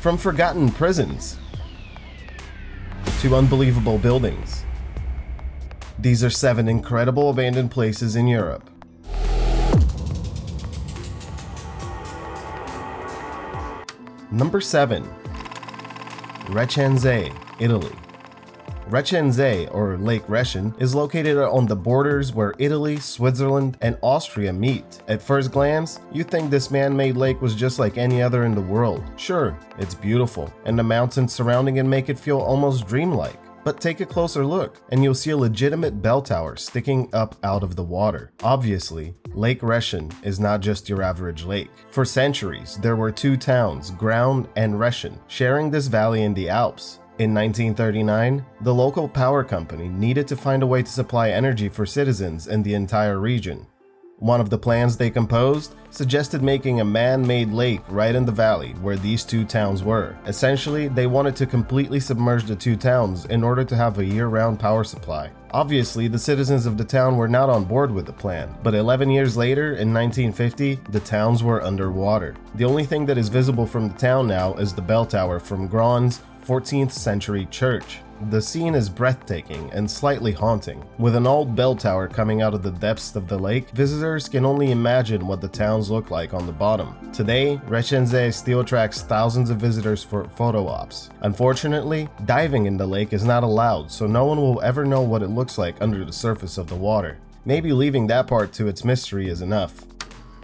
From forgotten prisons to unbelievable buildings, these are 7 incredible abandoned places in Europe. Number 7. Rechenze, Italy. Rechenze, or Lake Reschen, is located on the borders where Italy, Switzerland, and Austria meet. At first glance, you'd think this man-made lake was just like any other in the world. Sure, it's beautiful, and the mountains surrounding it make it feel almost dreamlike. But take a closer look, and you'll see a legitimate bell tower sticking up out of the water. Obviously, Lake Reschen is not just your average lake. For centuries, there were 2 towns, Graun and Reschen, sharing this valley in the Alps. In 1939, the local power company needed to find a way to supply energy for citizens in the entire region. One of the plans they composed suggested making a man-made lake right in the valley where these 2 towns were. Essentially, they wanted to completely submerge the 2 towns in order to have a year-round power supply. Obviously, the citizens of the town were not on board with the plan, but 11 years later, in 1950, the towns were underwater. The only thing that is visible from the town now is the bell tower from Graun's 14th century church. The scene is breathtaking and slightly haunting. With an old bell tower coming out of the depths of the lake, visitors can only imagine what the towns look like on the bottom. Today, Rechenze still attracts thousands of visitors for photo ops. Unfortunately, diving in the lake is not allowed, so no one will ever know what it looks like under the surface of the water. Maybe leaving that part to its mystery is enough.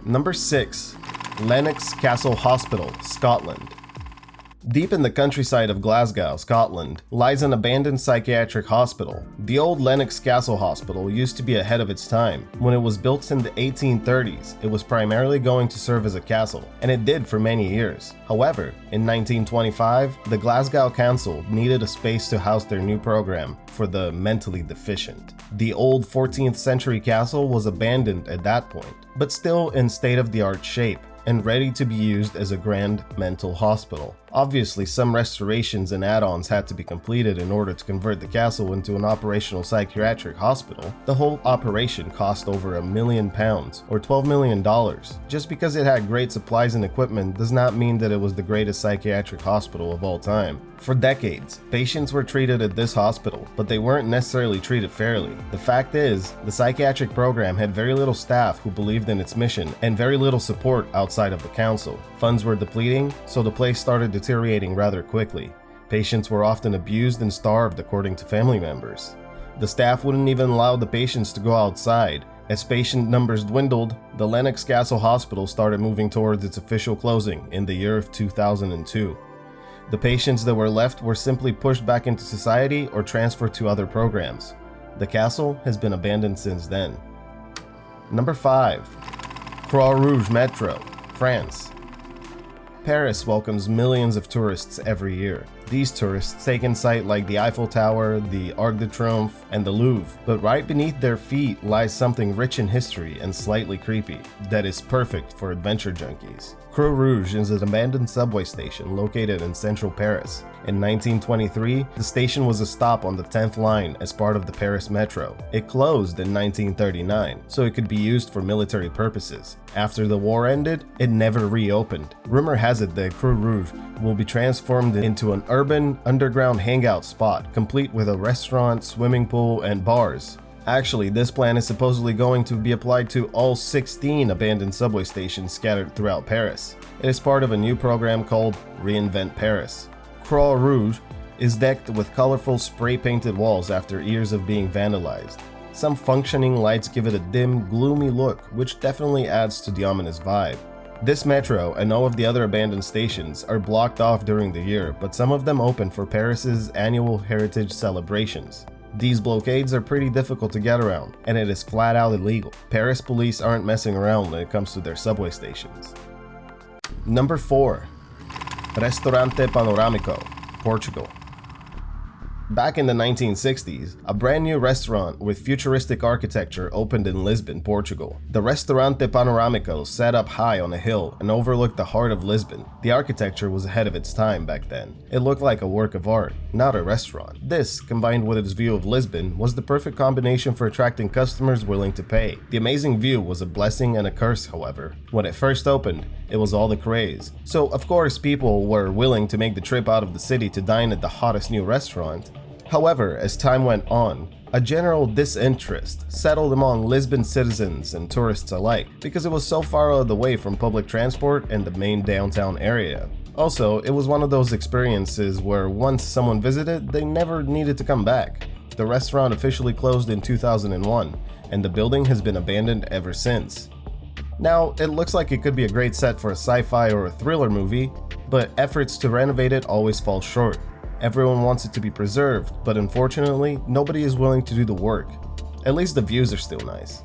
Number 6. Lennox Castle Hospital, Scotland. Deep in the countryside of Glasgow, Scotland, lies an abandoned psychiatric hospital. The old Lennox Castle Hospital used to be ahead of its time. When it was built in the 1830s, it was primarily going to serve as a castle, and it did for many years. However, in 1925, the Glasgow Council needed a space to house their new program for the mentally deficient. The old 14th century castle was abandoned at that point, but still in state-of-the-art shape and ready to be used as a grand mental hospital. Obviously, some restorations and add-ons had to be completed in order to convert the castle into an operational psychiatric hospital. The whole operation cost over £1 million, or $12 million. Just because it had great supplies and equipment does not mean that it was the greatest psychiatric hospital of all time. For decades, patients were treated at this hospital, but they weren't necessarily treated fairly. The fact is, the psychiatric program had very little staff who believed in its mission, and very little support outside of the council. Funds were depleting, so the place started deteriorating rather quickly. Patients were often abused and starved according to family members. The staff wouldn't even allow the patients to go outside. As patient numbers dwindled, the Lennox Castle Hospital started moving towards its official closing in the year of 2002. The patients that were left were simply pushed back into society or transferred to other programs. The castle has been abandoned since then. Number 5. Croix-Rouge Metro, France. Paris welcomes millions of tourists every year. These tourists take in sight like the Eiffel Tower, the Arc de Triomphe, and the Louvre, but right beneath their feet lies something rich in history and slightly creepy that is perfect for adventure junkies. Croix-Rouge is an abandoned subway station located in central Paris. In 1923, the station was a stop on the 10th line as part of the Paris Metro. It closed in 1939, so it could be used for military purposes. After the war ended, it never reopened. Rumor has it that Croix-Rouge will be transformed into an urban, underground hangout spot, complete with a restaurant, swimming pool, and bars. Actually, this plan is supposedly going to be applied to all 16 abandoned subway stations scattered throughout Paris. It is part of a new program called Reinvent Paris. Croix-Rouge is decked with colorful spray-painted walls after years of being vandalized. Some functioning lights give it a dim, gloomy look, which definitely adds to the ominous vibe. This metro and all of the other abandoned stations are blocked off during the year, but some of them open for Paris's annual heritage celebrations. These blockades are pretty difficult to get around, and it is flat out illegal. Paris police aren't messing around when it comes to their subway stations. Number 4. Restaurante Panoramico, Portugal. Back in the 1960s, a brand new restaurant with futuristic architecture opened in Lisbon, Portugal. The Restaurante Panoramico sat up high on a hill and overlooked the heart of Lisbon. The architecture was ahead of its time back then. It looked like a work of art, not a restaurant. This, combined with its view of Lisbon, was the perfect combination for attracting customers willing to pay. The amazing view was a blessing and a curse, however. When it first opened, it was all the craze. So, of course, people were willing to make the trip out of the city to dine at the hottest new restaurant. However, as time went on, a general disinterest settled among Lisbon citizens and tourists alike because it was so far out of the way from public transport and the main downtown area. Also, it was one of those experiences where once someone visited, they never needed to come back. The restaurant officially closed in 2001, and the building has been abandoned ever since. Now, it looks like it could be a great set for a sci-fi or a thriller movie, but efforts to renovate it always fall short. Everyone wants it to be preserved, but unfortunately, nobody is willing to do the work. At least the views are still nice.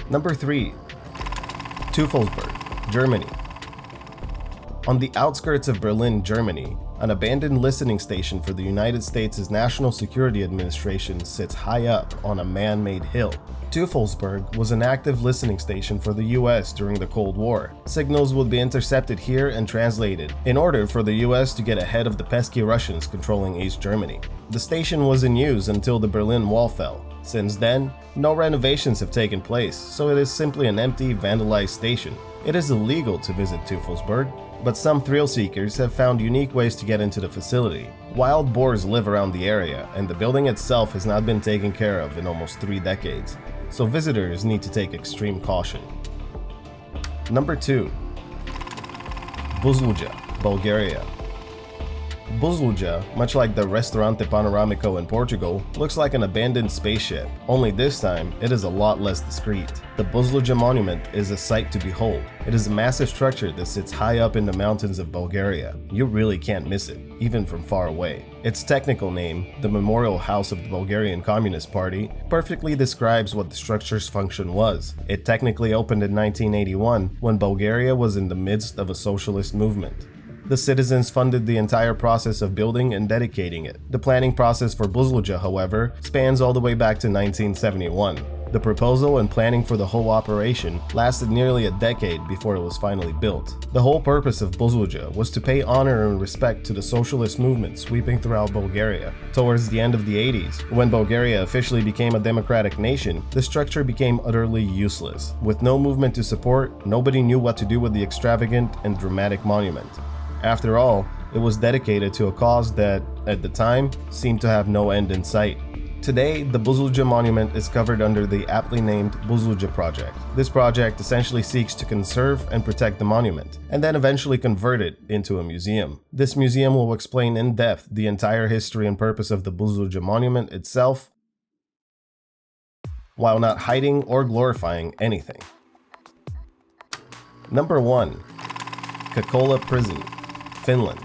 Number 3. Teufelsberg, Germany. On the outskirts of Berlin, Germany, an abandoned listening station for the United States' National Security Administration sits high up on a man-made hill. Teufelsberg was an active listening station for the US during the Cold War. Signals would be intercepted here and translated, in order for the US to get ahead of the pesky Russians controlling East Germany. The station was in use until the Berlin Wall fell. Since then, no renovations have taken place, so it is simply an empty, vandalized station. It is illegal to visit Teufelsberg, but some thrill seekers have found unique ways to get into the facility. Wild boars live around the area, and the building itself has not been taken care of in almost 3 decades, so visitors need to take extreme caution. Number 2. Buzluja, Bulgaria. Buzluja, much like the Restaurante Panoramico in Portugal, looks like an abandoned spaceship, only this time it is a lot less discreet. The Buzluja monument is a sight to behold. It is a massive structure that sits high up in the mountains of Bulgaria. You really can't miss it, even from far away. Its technical name, the Memorial House of the Bulgarian Communist Party, perfectly describes what the structure's function was. It technically opened in 1981 when Bulgaria was in the midst of a socialist movement. The citizens funded the entire process of building and dedicating it. The planning process for Buzluja, however, spans all the way back to 1971. The proposal and planning for the whole operation lasted nearly a decade before it was finally built. The whole purpose of Buzluja was to pay honor and respect to the socialist movement sweeping throughout Bulgaria. Towards the end of the 80s, when Bulgaria officially became a democratic nation, the structure became utterly useless. With no movement to support, nobody knew what to do with the extravagant and dramatic monument. After all, it was dedicated to a cause that, at the time, seemed to have no end in sight. Today, the Buzluja monument is covered under the aptly named Buzluja project. This project essentially seeks to conserve and protect the monument, and then eventually convert it into a museum. This museum will explain in depth the entire history and purpose of the Buzluja monument itself, while not hiding or glorifying anything. Number 1. Kokkola Prison, Finland.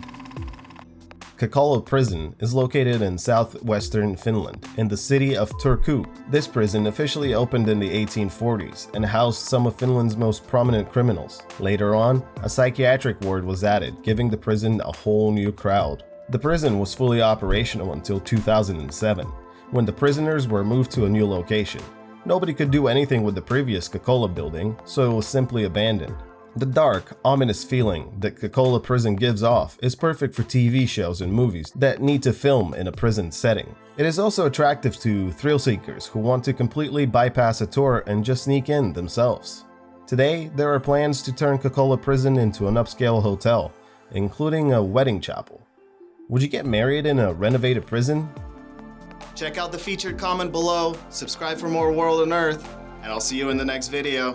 Kokkola Prison is located in southwestern Finland, in the city of Turku. This prison officially opened in the 1840s and housed some of Finland's most prominent criminals. Later on, a psychiatric ward was added, giving the prison a whole new crowd. The prison was fully operational until 2007, when the prisoners were moved to a new location. Nobody could do anything with the previous Kokkola building, so it was simply abandoned. The dark, ominous feeling that Kokkola Prison gives off is perfect for TV shows and movies that need to film in a prison setting. It is also attractive to thrill seekers who want to completely bypass a tour and just sneak in themselves. Today, there are plans to turn Kokkola Prison into an upscale hotel, including a wedding chapel. Would you get married in a renovated prison? Check out the featured comment below, subscribe for more World on Earth, and I'll see you in the next video.